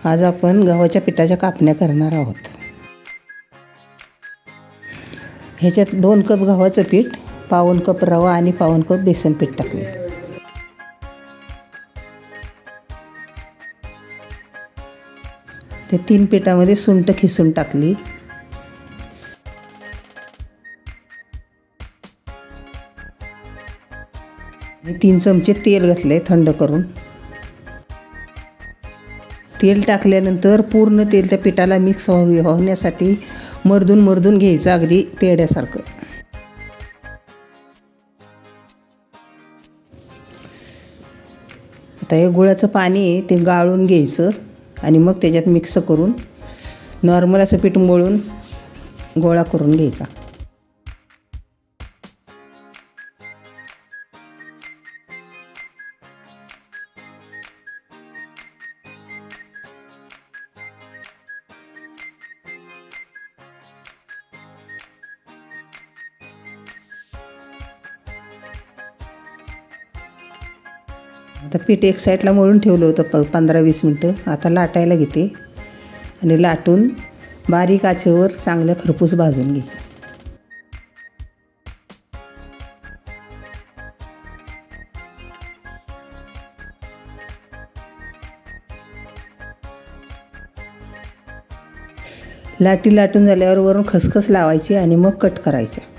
आज आपण गव्हाच्या पिठाच्या कापण्या करणार आहोत। ह्याच्यात 2 कप गव्हाचं पीठ, पाऊण कप रवा आणि पाऊण कप बेसन पीठ टाकले। ते 3 पिठामध्ये सुंठ खिसून टाकली। 3 चमचे तेल घातले थंड करून। तेल टाकल्यानंतर पूर्ण तेल त्या पिठाला मिक्स होण्यासाठी मर्दून घ्यायचं, अगदी पेड्यासारखं। आता हे गुळाचं पाणी आहे ते गाळून घ्यायचं आणि मग त्याच्यात मिक्स करून नॉर्मल असं पीठ मळून गोळा करून घ्यायचा। आता पीठ एक साईडला मळून ठेवलं होतं 15-20 मिनटं। आता लाटायला घेते आणि लाटून बारीक आचेवर चांगलं खरपूस भाजून घ्यायचं। लाटी लाटून झाल्यावर वरून खसखस लावायची आणि मग कट करायचे।